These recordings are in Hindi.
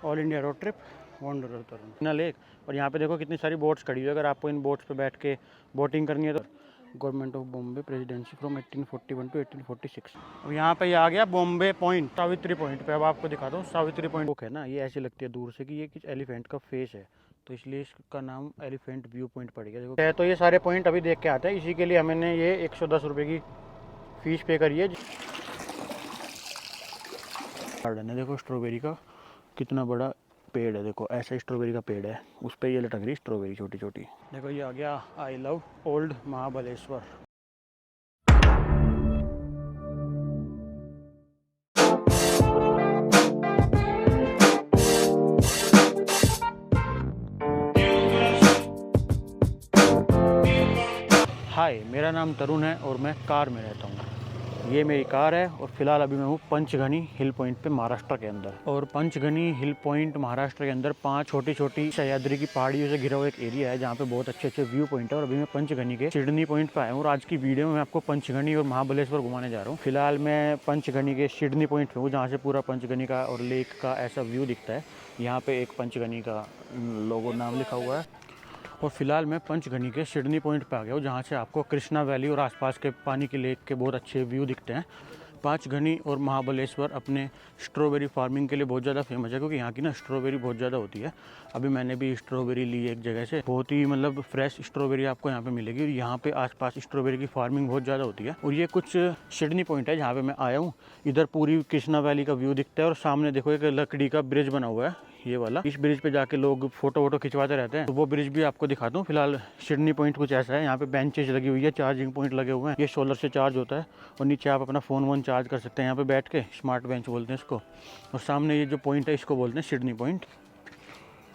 All India road trip wonder Tarun lake. और यहाँ पे देखो कितनी सारी बोट्स खड़ी हुई है। अगर आपको इन बोट्स पे बैठ के बोटिंग करनी है तो government of Bombay Presidency from 1841 to 1846। अब यहाँ पे आ गया बॉम्बे पॉइंट, सावित्री पॉइंट पे। अब आपको दिखाता हूँ सावित्री पॉइंट बुक है ना, ये ऐसी लगती है दूर से कि ये किस एलिफेंट का फेस है, तो इसलिए इसका नाम एलिफेंट व्यू पॉइंट पड़ गया। देखो तो ये सारे पॉइंट अभी देख के आते हैं, इसी के लिए हमने ये 110 रुपये की फीस पे करी है। गार्डन है देखो स्ट्रॉबेरी का, कितना बड़ा पेड़ है। देखो ऐसा स्ट्रॉबेरी का पेड़ है, उस पर ये लटक रही स्ट्रॉबेरी छोटी छोटी। देखो ये आ गया आई लव ओल्ड महाबलेश्वर। हाय, मेरा नाम तरुण है और मैं कार में रहता हूँ। ये मेरी कार है और फिलहाल अभी मैं हूँ पंचगनी हिल पॉइंट पे महाराष्ट्र के अंदर। और पंचगनी हिल पॉइंट महाराष्ट्र के अंदर 5 छोटी छोटी सह्याद्री की पहाड़ियों से घिरा हुआ एक एरिया है जहाँ पे बहुत अच्छे अच्छे व्यू पॉइंट है। और अभी मैं पंचगनी के सिडनी पॉइंट पे आया हूँ और आज की वीडियो में मैं आपको पंचगनी और महाबलेश्वर घुमाने जा रहा हूँ। फिलहाल मैं पंचगनी के सिडनी पॉइंट पे हूँ जहाँ से पूरा पंचगनी का और लेक का ऐसा व्यू दिखता है। यहाँ पे एक पंचगनी का लोगो नाम लिखा हुआ है। और फिलहाल मैं पंचगनी के सिडनी पॉइंट पे आ गया हूँ जहाँ से आपको कृष्णा वैली और आसपास के पानी के लेक के बहुत अच्छे व्यू दिखते हैं। पंचगनी और महाबलेश्वर अपने स्ट्रॉबेरी फार्मिंग के लिए बहुत ज़्यादा फेमस है, क्योंकि यहाँ की ना स्ट्रॉबेरी बहुत ज़्यादा होती है। अभी मैंने भी स्ट्रॉबेरी ली एक जगह से, बहुत ही मतलब फ्रेश स्ट्रॉबेरी आपको यहाँ पे मिलेगी। और यहाँ पे आसपास स्ट्रॉबेरी की फार्मिंग बहुत ज़्यादा होती है। और ये कुछ सिडनी पॉइंट है जहाँ पे मैं आया हूँ। इधर पूरी कृष्णा वैली का व्यू दिखता है और सामने देखो एक लकड़ी का ब्रिज बना हुआ है, ये वाला। इस ब्रिज पे जाके लोग फोटो वोटो खिंचवाते रहते हैं, तो वो ब्रिज भी आपको दिखाता हूँ। फिलहाल सिडनी पॉइंट कुछ ऐसा है, यहाँ पे बेंचेज लगी हुई है, चार्जिंग पॉइंट लगे हुए हैं, ये सोलर से चार्ज होता है। और नीचे आप अपना फ़ोन वोन चार्ज कर सकते हैं यहाँ पे बैठ के, स्मार्ट बेंच बोलते हैं इसको। और सामने ये जो पॉइंट है इसको बोलते हैं सिडनी पॉइंट।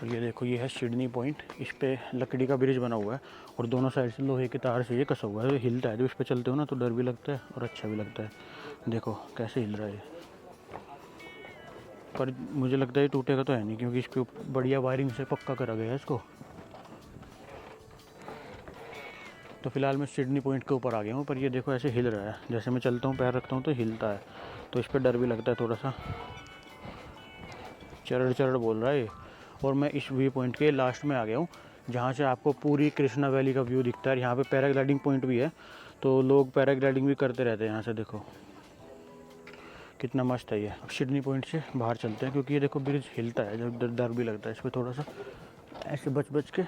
और ये देखो ये है सिडनी पॉइंट, इस पे लकड़ी का ब्रिज बना हुआ है और दोनों साइड से लोहे के तार से ये कसा हुआ है, हिलता है। जब इस पर चलते हो ना तो डर भी लगता है और अच्छा भी लगता है। देखो कैसे हिल रहा है, पर मुझे लगता है टूटेगा तो है नहीं, क्योंकि इसके बढ़िया वायरिंग से पक्का करा गया है इसको। तो फिलहाल मैं सिडनी पॉइंट के ऊपर आ गया हूँ, पर ये देखो ऐसे हिल रहा है, जैसे मैं चलता हूँ पैर रखता हूँ तो हिलता है, तो इस पर डर भी लगता है थोड़ा सा, चरड़ चरड़ बोल रहा है ये। और मैं इस व्यू पॉइंट के लास्ट में आ गया हूँ जहाँ से आपको पूरी कृष्णा वैली का व्यू दिखता है। यहाँ पे पैराग्लाइडिंग पॉइंट भी है, तो लोग पैराग्लाइडिंग भी करते रहते हैं यहाँ से। देखो कितना मस्त है ये। अब सिडनी पॉइंट से बाहर चलते हैं, क्योंकि ये देखो ब्रिज हिलता है, जब डर भी लगता है इस पर थोड़ा सा, ऐसे बच बच के।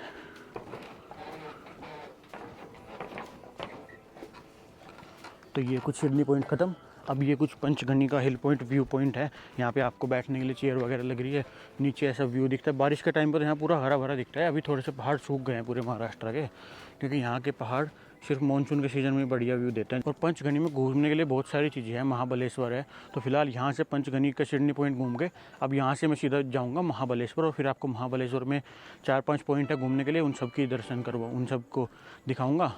तो ये कुछ सिडनी पॉइंट ख़त्म। अब ये कुछ पंचगनी का हिल पॉइंट व्यू पॉइंट है। यहाँ पे आपको बैठने के लिए चेयर वगैरह लग रही है, नीचे ऐसा व्यू दिखता है। बारिश के टाइम पर यहाँ पूरा हरा भरा दिखता है। अभी थोड़े से पहाड़ सूख गए हैं पूरे महाराष्ट्र के, क्योंकि यहाँ के पहाड़ सिर्फ मानसून के सीज़न में बढ़िया व्यू देते हैं। और पंचगनी में घूमने के लिए बहुत सारी चीज़ें हैं, महाबलेश्वर है। तो फिलहाल यहाँ से पंचगनी का सिडनी पॉइंट घूम के अब यहाँ से मैं सीधा जाऊँगा महाबलेश्वर, और फिर आपको महाबलेश्वर में 4-5 पॉइंट है घूमने के लिए, उन सब की दर्शन करवा, उन सबको दिखाऊँगा।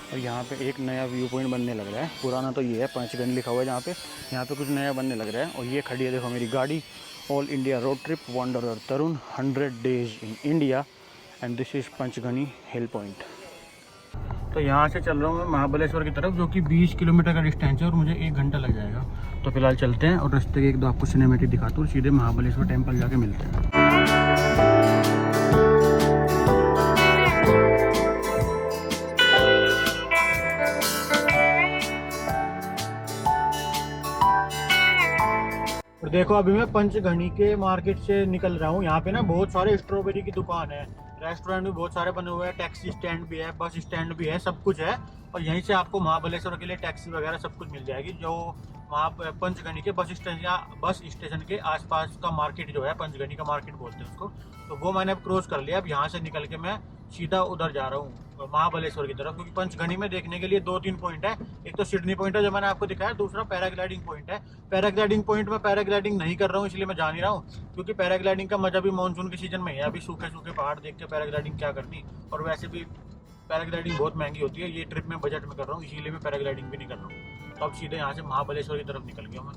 और यहाँ पे एक नया व्यू पॉइंट बनने लग रहा है, पुराना तो ये है पंचगनी लिखा हुआ है जहाँ पे, यहाँ पे कुछ नया बनने लग रहा है। और ये खड़ी है देखो मेरी गाड़ी, all India road trip wanderer Tarun 100 days in India, and this is Panchgani hill point. तो यहाँ से चल रहा हूँ मैं महाबलेश्वर की तरफ, जो कि 20 किलोमीटर का डिस्टेंस है और मुझे 1 घंटा लग जाएगा। तो फिलहाल चलते हैं और रास्ते के 1-2 आपको सिनेमेटिक दिखाता हूँ, सीधे महाबलेश्वर टेम्पल जाके मिलते हैं। और देखो अभी मैं पंचगनी के मार्केट से निकल रहा हूँ। यहाँ पे ना बहुत सारे स्ट्रॉबेरी की दुकान है, रेस्टोरेंट भी बहुत सारे बने हुए हैं, टैक्सी स्टैंड भी है, बस स्टैंड भी है, सब कुछ है। और यहीं से आपको महाबलेश्वर के लिए टैक्सी वगैरह सब कुछ मिल जाएगी। जो वहाँ पंचगनी के बस स्टैंड या बस स्टेशन के आसपास का मार्केट जो है, पंचगनी का मार्केट बोलते हैं उसको, तो वो मैंने अब क्रॉस कर लिया। अब यहाँ से निकल के मैं सीधा उधर जा रहा हूँ महाबलेश्वर की तरफ, क्योंकि पंचगनी में देखने के लिए 2-3 पॉइंट है। एक तो सिडनी पॉइंट है जो मैंने आपको दिखाया, दूसरा पैराग्लाइडिंग पॉइंट है। पैराग्लाइडिंग पॉइंट में पैराग्लाइडिंग नहीं कर रहा हूँ, इसलिए मैं जा नहीं रहा हूँ, क्योंकि पैराग्लाइडिंग का मजा भी मानसून के सीजन में है। अभी सूखे सूखे पहाड़ देख के पैराग्लाइडिंग क्या करनी, और वैसे भी पैराग्लाइडिंग बहुत महंगी होती है। ये ट्रिप में बजट में कर रहा हूँ, इसीलिए मैं पैराग्लाइडिंग भी नहीं कर रहा हूँ। तो अब सीधे यहाँ से महाबलेश्वर की तरफ निकल गया मैं।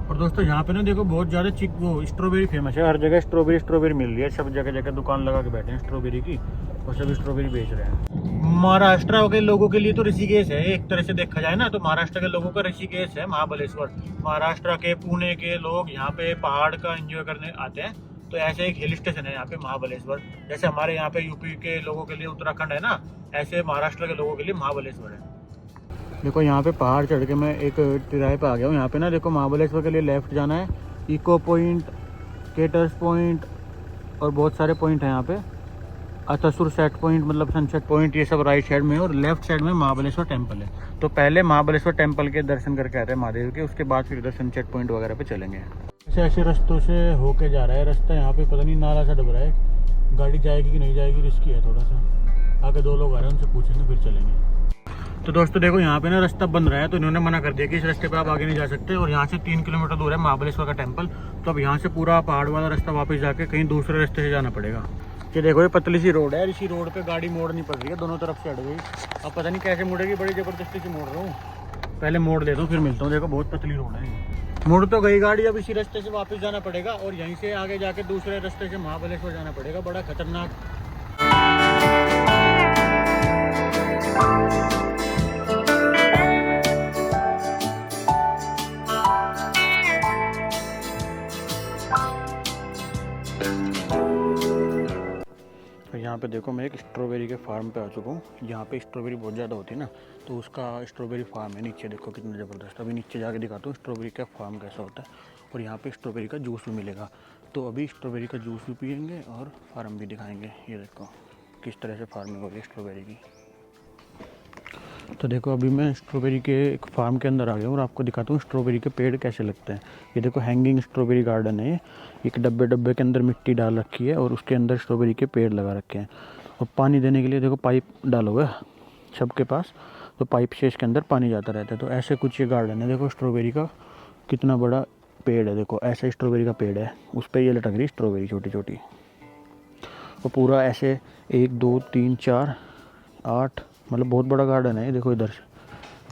और दोस्तों यहाँ पे ना देखो बहुत ज़्यादा वो स्ट्रॉबेरी फेमस है, हर जगह स्ट्रॉबेरी मिल रही है, सब जगह जगह दुकान लगा के बैठे हैं स्ट्रॉबेरी की, और सब स्ट्रॉबेरी बेच रहे हैं। महाराष्ट्र के लोगों के लिए तो ऋषिकेश है, एक तरह से देखा जाए ना तो महाराष्ट्र के लोगों का ऋषिकेश है महाबलेश्वर। महाराष्ट्र के पुणे के लोग यहाँ पे पहाड़ का एंजॉय करने आते हैं, तो ऐसे एक हिल स्टेशन है यहाँ पे महाबलेश्वर। जैसे हमारे यहाँ पे यूपी के लोगों के लिए उत्तराखंड है ना, ऐसे महाराष्ट्र के लोगों के लिए महाबलेश्वर है। देखो यहाँ पे पहाड़ चढ़ के मैं एक तिराहे पे आ गया हूँ। यहाँ पे ना देखो महाबलेश्वर के लिए लेफ्ट जाना है, इको पॉइंट, केटर्स पॉइंट और बहुत सारे पॉइंट हैं यहाँ पे। अतसुर सेट पॉइंट मतलब सनसेट पॉइंट, ये सब राइट साइड में है और लेफ्ट साइड में महाबलेश्वर टेम्पल है। तो पहले महाबलेश्वर टेम्पल के दर्शन करके आते हैं महादेव के, उसके बाद फिर इधर सनसेट पॉइंट वगैरह पे चलेंगे। ऐसे ऐसे रास्तों से होके जा रहा है रास्ता। यहाँ पे पता नहीं नाला सा डब रहा है, गाड़ी जाएगी कि नहीं जाएगी, रिस्की है थोड़ा सा। आगे 2 लोग आ रहे हैं, उनसे पूछेंगे फिर चलेंगे। तो दोस्तों देखो यहाँ पे ना रास्ता बंद रहा है, तो इन्होंने मना कर दिया कि इस रास्ते पे आप आगे नहीं जा सकते। और यहाँ से 3 किलोमीटर दूर है महाबलेश्वर का टेम्पल, तो अब यहाँ से पूरा पहाड़ वाला रास्ता वापस जाके कहीं दूसरे रास्ते से जाना पड़ेगा। ये देखो ये पतली सी रोड है, इसी रोड पे गाड़ी मोड़नी पड़ रही है, दोनों तरफ से अड़ गई। अब पता नहीं कैसे मुड़ेगी, बड़ी ज़बरदस्ती से मोड़ रहा हूँ। पहले मोड़ देता हूँ फिर मिलता हूँ। देखो बहुत पतली रोड है, मुड़ तो गई गाड़ी, अब इसी रास्ते से वापस जाना पड़ेगा और यहीं से आगे जाके दूसरे रास्ते से महाबलेश्वर जाना पड़ेगा। बड़ा खतरनाक। यहाँ पे देखो मैं एक स्ट्रॉबेरी के फार्म पे आ चुका हूँ। यहाँ पे स्ट्रॉबेरी बहुत ज़्यादा होती है ना, तो उसका स्ट्रॉबेरी फार्म है। नीचे देखो कितना ज़बरदस्त। अभी नीचे जाके दिखाता हूँ स्ट्रॉबेरी का फार्म कैसा होता है। और यहाँ पे स्ट्रॉबेरी का जूस भी मिलेगा, तो अभी स्ट्रॉबेरी का जूस भी पियेंगे और फार्म भी दिखाएंगे। ये देखो किस तरह से फार्मिंग हो रही है स्ट्रॉबेरी की। तो देखो अभी मैं स्ट्रॉबेरी के एक फार्म के अंदर आ गया हूँ और आपको दिखाता हूँ स्ट्रॉबेरी के पेड़ कैसे लगते हैं। ये देखो हैंगिंग स्ट्रॉबेरी गार्डन है। एक डब्बे के अंदर मिट्टी डाल रखी है और उसके अंदर स्ट्रॉबेरी के पेड़ लगा रखे हैं। और पानी देने के लिए देखो पाइप डाला हुआ है सबके पास, तो पाइप से इसके अंदर पानी जाता रहता है। तो ऐसे कुछ ये गार्डन है। देखो स्ट्रॉबेरी का कितना बड़ा पेड़ है, देखो ऐसे स्ट्रॉबेरी का पेड़ है, उस पर ये लटक रही स्ट्रॉबेरी छोटी छोटी। और पूरा ऐसे 1 2 3 4 8 मतलब बहुत बड़ा गार्डन है। देखो इधर से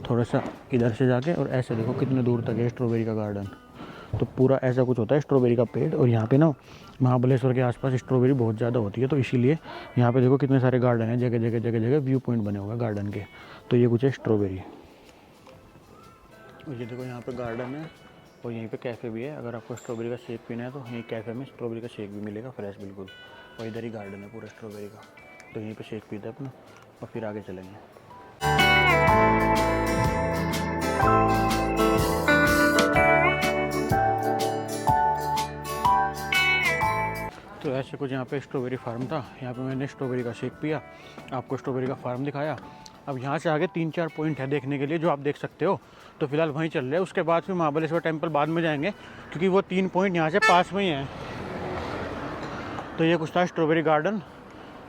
थोड़ा सा इधर से जाके और ऐसे देखो कितने दूर तक है स्ट्रॉबेरी का गार्डन। तो पूरा ऐसा कुछ होता है स्ट्रॉबेरी का पेड़। और यहाँ पे ना महाबलेश्वर के आसपास स्ट्रॉबेरी बहुत ज़्यादा होती है, तो इसीलिए यहाँ पे देखो कितने सारे गार्डन हैं, जगह जगह जगह जगह व्यू पॉइंट बने हुए हैं गार्डन के। तो ये कुछ है स्ट्रॉबेरी। और ये देखो यहाँ पे गार्डन है और यहीं पे कैफ़े भी है। अगर आपको स्ट्रॉबेरी का शेक पीना है तो यहीं कैफ़े में स्ट्रॉबेरी का शेक भी मिलेगा फ्रेश बिल्कुल। और इधर ही गार्डन है पूरा स्ट्रॉबेरी का, तो यहीं पे शेक पीते हैं अपना और फिर आगे चलेंगे। तो ऐसे कुछ यहाँ पे स्ट्रॉबेरी फार्म था। यहाँ पे मैंने स्ट्रॉबेरी का शेक पिया, आपको स्ट्रॉबेरी का फार्म दिखाया। अब यहाँ से आगे 3-4 पॉइंट है देखने के लिए जो आप देख सकते हो। तो फिलहाल वहीं चल रहे हैं, उसके बाद फिर महाबलेश्वर टेम्पल बाद में जाएंगे, क्योंकि वो 3 पॉइंट यहाँ से पास में ही हैं। तो ये कुछ था स्ट्रॉबेरी गार्डन।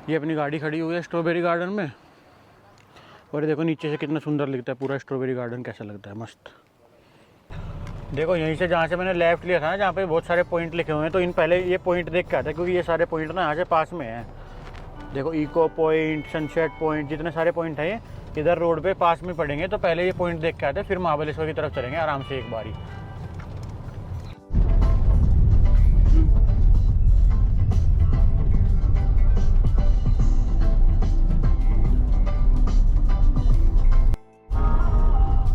ये अपनी गाड़ी खड़ी हुई है स्ट्रॉबेरी गार्डन में। और देखो नीचे से कितना सुंदर लगता है पूरा स्ट्रॉबेरी गार्डन, कैसा लगता है, मस्त। देखो यहीं से जहाँ से मैंने लेफ़्ट लिया था ना, जहाँ पे बहुत सारे पॉइंट लिखे हुए हैं, तो इन पहले ये पॉइंट देख के आता है, क्योंकि ये सारे पॉइंट ना यहाँ से पास में हैं। देखो इको पॉइंट, सनसेट पॉइंट, जितने सारे पॉइंट हैं ये इधर रोड पे पास में पड़ेंगे। तो पहले ये पॉइंट देख के आते हैं, फिर महाबलेश्वर की तरफ चलेंगे आराम से एक बारी।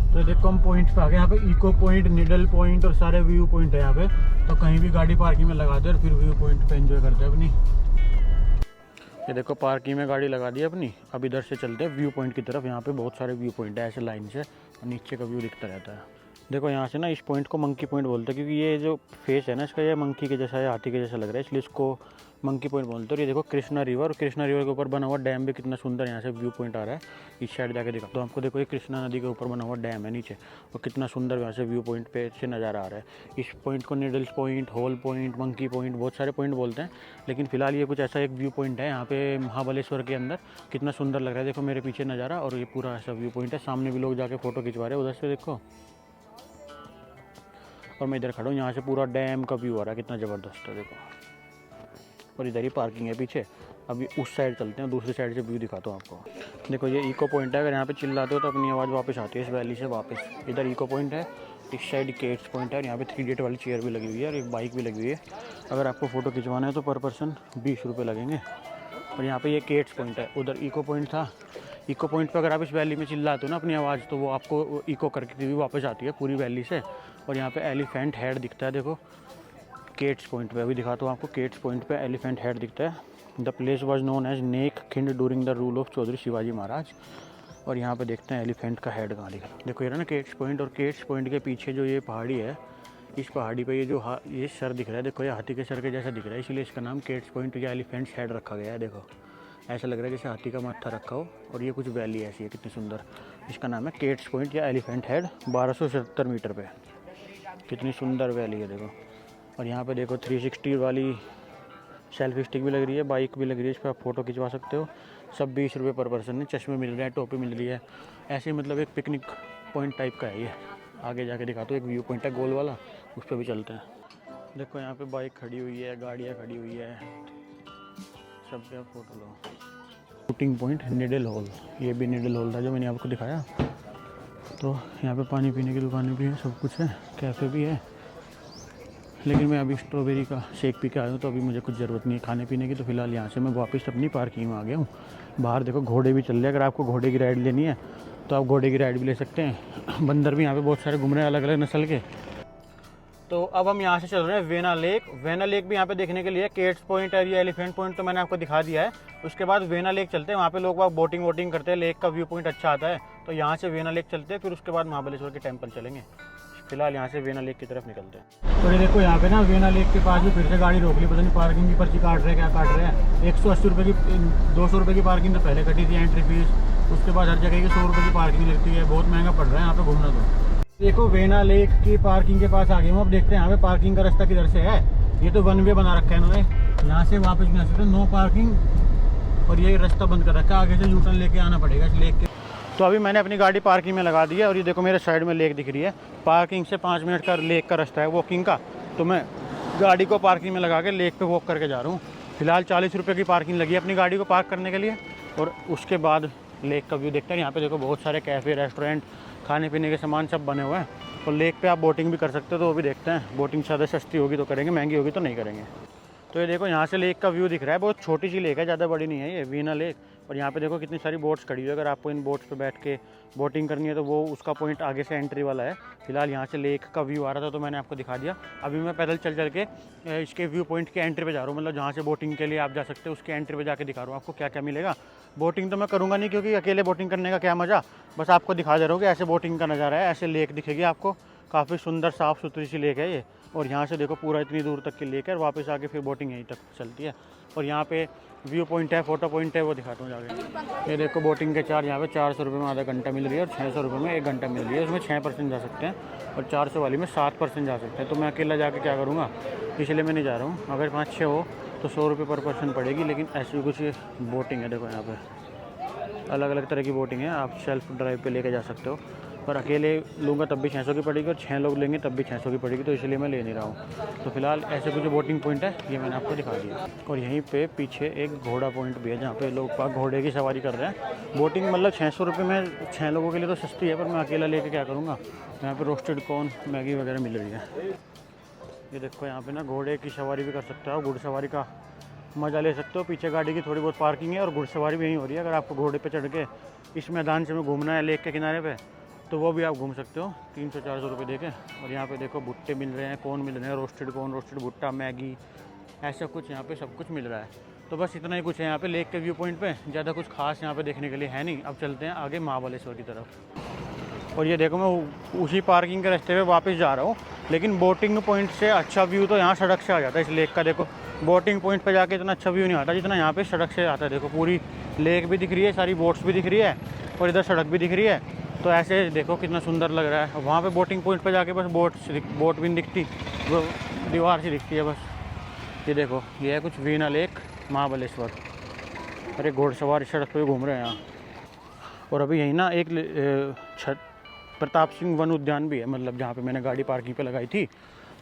तो देखो हम पॉइंट पे आ गए। यहाँ पे इको पॉइंट, निडल पॉइंट और सारे व्यू पॉइंट है यहाँ पे। तो कहीं भी गाड़ी पार्किंग में लगाते हैं और फिर व्यू पॉइंट पे एंजॉय करते हैं अपनी। ये देखो पार्किंग में गाड़ी लगा दी अपनी। अब इधर से चलते हैं व्यू पॉइंट की तरफ। यहाँ पे बहुत सारे व्यू पॉइंट है ऐसे लाइन से, और नीचे का व्यू दिखता रहता है। देखो यहाँ से ना इस पॉइंट को मंकी पॉइंट बोलते हैं, क्योंकि ये जो फेस है ना इसका, ये मंकी के जैसा है, हाथी के जैसा लग रहा है, इसलिए इसको मंकी पॉइंट बोलते हैं। और ये देखो कृष्णा रिवर, और कृष्णा रिवर के ऊपर बना हुआ डैम भी कितना सुंदर यहाँ से व्यू पॉइंट आ रहा है। इस साइड जाके देखा तो आपको देखो ये कृष्णा नदी के ऊपर बना हुआ डैम है नीचे, और कितना सुंदर यहाँ से व्यू पॉइंट पे से नज़ारा आ रहा है। इस पॉइंट को Needles Point, Hole Point, Monkey Point, बहुत सारे पॉइंट बोलते हैं, लेकिन फिलहाल ये कुछ ऐसा एक व्यू पॉइंट है यहाँ पे महाबलेश्वर के अंदर। कितना सुंदर लग रहा है, देखो मेरे पीछे नज़ारा, और ये पूरा ऐसा व्यू पॉइंट है। सामने भी लोग जाके फ़ोटो खिंचवा रहे हैं उधर से देखो, और मैं इधर खड़ा हूँ। यहाँ से पूरा डैम का व्यू आ रहा है, कितना ज़बरदस्त है देखो। और इधर ही पार्किंग है पीछे। अभी उस साइड चलते हैं, दूसरी साइड से व्यू दिखाता हूँ आपको। देखो ये इको पॉइंट है, अगर यहाँ पे चिल्लाते हो तो अपनी आवाज़ वापस आती है इस वैली से वापस। इधर इको पॉइंट है, इस साइड केट्स पॉइंट है, और यहाँ पे 3 वाली चेयर भी लगी हुई है और एक बाइक भी लगी हुई है। अगर आपको फ़ोटो खिंचवाना है तो पर पर्सन 20 रुपये लगेंगे। और यहाँ पे ये केट्स पॉइंट है, उधर इको पॉइंट था, इको पॉइंट पर अगर आप इस वैली में चिल्लाते हो ना अपनी आवाज़, तो वो आपको इको करके भी वापस आती है पूरी वैली से। और यहाँ पे एलिफेंट हेड दिखता है, देखो केट्स पॉइंट पे, अभी दिखाता हूँ आपको। केट्स पॉइंट पे एलिफेंट हेड दिखता है। The place was known as Nek Khind during the rule of Chaudhari Shivaji Maharaj. और यहाँ पे देखते हैं एलिफेंट का हेड कहाँ दिखा। देखो ये ना केट्स पॉइंट, और केट्स पॉइंट के पीछे जो ये पहाड़ी है, इस पहाड़ी पे ये जो ये सर दिख रहा है, देखो ये हाथी के सर के जैसा दिख रहा है, इसलिए इसका नाम केट्स पॉइंट या एलिफेंट्स हेड रखा गया है। देखो ऐसा लग रहा है जैसे हाथी का माथा रखा हो, और ये कुछ वैली ऐसी है कितनी सुंदर। इसका नाम है केट्स पॉइंट या एलिफेंट हेड, 1270 मीटर पे। कितनी सुंदर वैली है देखो। और यहाँ पे देखो 360 वाली सेल्फी स्टिक भी लग रही है, बाइक भी लग रही है, इस पर आप फ़ोटो खिंचवा सकते हो। सब 20 रुपये पर पर्सन है। चश्मे मिल रहे हैं, टोपी मिल रही है, ऐसे मतलब एक पिकनिक पॉइंट टाइप का है ये। आगे जाके दिखाता हूँ, एक व्यू पॉइंट है गोल वाला, उस पर भी चलते हैं। देखो यहाँ पे बाइक खड़ी हुई है, गाड़ियाँ खड़ी हुई है, सब पे आप फ़ोटो लो। शूटिंग पॉइंट निडल हॉल, ये भी निडल हॉल था जो मैंने आपको दिखाया। तो यहाँ पे पानी पीने की दुकानें भी हैं, सब कुछ है, कैफ़े भी है। लेकिन मैं अभी स्ट्रॉबेरी का शेक पी के आया हूँ, तो अभी मुझे कुछ ज़रूरत नहीं है खाने पीने की। तो फिलहाल यहाँ से मैं वापस अपनी पार्किंग में आ गया हूँ। बाहर देखो घोड़े भी चल रहे हैं, अगर आपको घोड़े की राइड लेनी है तो आप घोड़े की राइड भी ले सकते हैं। बंदर भी यहाँ पे बहुत सारे घूम रहे हैं अलग अलग नस्ल के। तो अब हम यहाँ से चल रहे हैं वेना लेक। वेना लेक भी यहाँ पे देखने के लिए, केट्स पॉइंट है, ये एलिफेंट पॉइंट तो मैंने आपको दिखा दिया है। उसके बाद वेना लेक चलते हैं, वहाँ पे लोग बोटिंग वोटिंग करते हैं, लेक का व्यू पॉइंट अच्छा आता है। तो यहाँ से वेना लेक चलते हैं, फिर उसके बाद महाबलेश्वर के टेम्पल चलेंगे। फिलहाल यहाँ से वेना लेक की तरफ निकलते हैं। तो ये देखो यहाँ पे ना वेना लेक के पास भी फिर से गाड़ी रोक ली, पता नहीं पार्किंग की पर्ची काट रहे हैं क्या काट रहे हैं। 180 रुपये की, 200 रुपये की पार्किंग तो पहले कटी थी एंट्री फीस, उसके बाद हर जगह की 100 रुपये की पार्किंग लगती है। बहुत महंगा पड़ रहा है यहाँ पे घूमना। तो देखो वेना लेक की पार्किंग के पास आ गए हूँ। अब देखते हैं यहाँ पे पार्किंग का रास्ता किधर से है। ये तो वन वे बना रखा है इन्होंने, यहाँ से वापस नहीं आ सकते, नो पार्किंग। और ये रास्ता बंद कर रखा है, आगे से यूटर्न लेके आना पड़ेगा इस लेक के। तो अभी मैंने अपनी गाड़ी पार्किंग में लगा दी है, और ये देखो मेरे साइड में लेक दिख रही है। पार्किंग से 5 मिनट का लेक का रास्ता है वॉकिंग का। तो मैं गाड़ी को पार्किंग में लगा के लेक पे वॉक करके जा रहा हूँ। फिलहाल 40 रुपये की पार्किंग लगी है अपनी गाड़ी को पार्क करने के लिए। और उसके बाद लेक का व्यू देखते हैं। यहाँ पे देखो बहुत सारे कैफ़े, रेस्टोरेंट, खाने पीने के सामान सब बने हुए हैं। और लेक पे आप बोटिंग भी कर सकते हो, तो वो भी देखते हैं। बोटिंग ज़्यादा सस्ती होगी तो करेंगे, महंगी होगी तो नहीं करेंगे। तो ये देखो यहाँ से लेक का व्यू दिख रहा है, बहुत छोटी सी लेक है, ज़्यादा बड़ी नहीं है ये वीना लेक। और यहाँ पे देखो कितनी सारी बोट्स खड़ी हुई है। अगर आपको इन बोट्स पे बैठ के बोटिंग करनी है तो वो उसका पॉइंट आगे से एंट्री वाला है। फिलहाल यहाँ से लेक का व्यू आ रहा था तो मैंने आपको दिखा दिया। अभी मैं पैदल चल चल के इसके व्यू पॉइंट के एंट्री पे जा रहा हूँ, मतलब जहाँ से बोटिंग के लिए आप जा सकते हो उसके एंट्री पे जाके दिखा रहा हूँ आपको क्या क्या मिलेगा। बोटिंग तो मैं करूँगा नहीं, क्योंकि अकेले बोटिंग करने का क्या मज़ा। बस आपको दिखा दे रहा हूँ कि ऐसे बोटिंग का नज़ारा है, ऐसे लेक दिखेगी आपको। काफ़ी सुंदर साफ़ सुथरी सी लेक है ये। और यहाँ से देखो पूरा इतनी दूर तक की लेक है, और वापस आके फिर बोटिंग यहीं तक चलती है। और यहाँ पे व्यू पॉइंट है, फ़ोटो पॉइंट है, वो दिखाता हूँ जाके। ये देखो बोटिंग के चार्ज यहाँ पे 400 रुपये में आधा घंटा मिल रही है, और 600 रुपये में 1 घंटा मिल रही है। उसमें 6% जा सकते हैं, और 400 वाली में 7% जा सकते हैं। तो मैं अकेला जाके क्या करूँगा, इसलिए मैं नहीं जा रहा हूँ। अगर 5-6 हो तो 100 रुपये पर पर्सन पड़ेगी। लेकिन ऐसी कुछ बोटिंग है, देखो यहाँ पर अलग अलग तरह की बोटिंग है, आप सेल्फ ड्राइव पर लेके जा सकते हो। पर अकेले लूँगा तब भी 600 की पड़ेगी, और 6 लोग लेंगे तब भी 600 की पड़ेगी, तो इसलिए मैं ले नहीं रहा हूँ। तो फिलहाल ऐसे कुछ बोटिंग पॉइंट है, ये मैंने आपको दिखा दिया। और यहीं पे पीछे एक घोड़ा पॉइंट भी है, जहाँ पे लोग घोड़े की सवारी कर रहे हैं। बोटिंग मतलब 600 रुपये में 6 लोगों के लिए तो सस्ती है, पर मैं अकेला लेके क्या करूँगा। यहाँ पर रोस्टेड कॉर्न, मैगी वगैरह मिल रही है। ये देखो यहाँ पर ना घोड़े की सवारी भी कर सकते हो, घुड़सवारी का मज़ा ले सकते हो। पीछे गाड़ी की थोड़ी बहुत पार्किंग है, और घुड़सवारी भी यहीं हो रही है। अगर आपको घोड़े पे चढ़ के इस मैदान से में घूमना है लेक के किनारे पे, तो वो भी आप घूम सकते हो 300-400 रुपये देके। और यहाँ पे देखो भुट्टे मिल रहे हैं, कौन मिल रहे हैं, रोस्टेड कौन, रोस्टेड भुट्टा, मैगी, ऐसा कुछ यहाँ पे सब कुछ मिल रहा है। तो बस इतना ही कुछ है यहाँ पे लेक के व्यू पॉइंट पे, ज़्यादा कुछ खास यहाँ पे देखने के लिए है नहीं। अब चलते हैं आगे महाबलेश्वर की तरफ। और ये देखो मैं उसी पार्किंग के रास्ते पे वापस जा रहा हूँ, लेकिन बोटिंग पॉइंट से अच्छा व्यू तो यहाँ सड़क से आ जाता है इस लेक का। देखो बोटिंग पॉइंट पे जाके इतना अच्छा व्यू नहीं आता जितना यहाँ पे सड़क से आता है। देखो पूरी लेक भी दिख रही है, सारी बोट्स भी दिख रही है, और इधर सड़क भी दिख रही है। तो ऐसे देखो कितना सुंदर लग रहा है। वहाँ पे बोटिंग पॉइंट पे जाके बस बोट भी नहीं दिखती, वो दीवार से दिखती है बस। ये देखो ये है कुछ वीना लेक महाबलेश्वर। अरे घोड़सवार सड़क पे घूम रहे हैं यहाँ। और अभी यहीं ना एक प्रताप सिंह वन उद्यान भी है, मतलब जहाँ पे मैंने गाड़ी पार्किंग पे लगाई थी,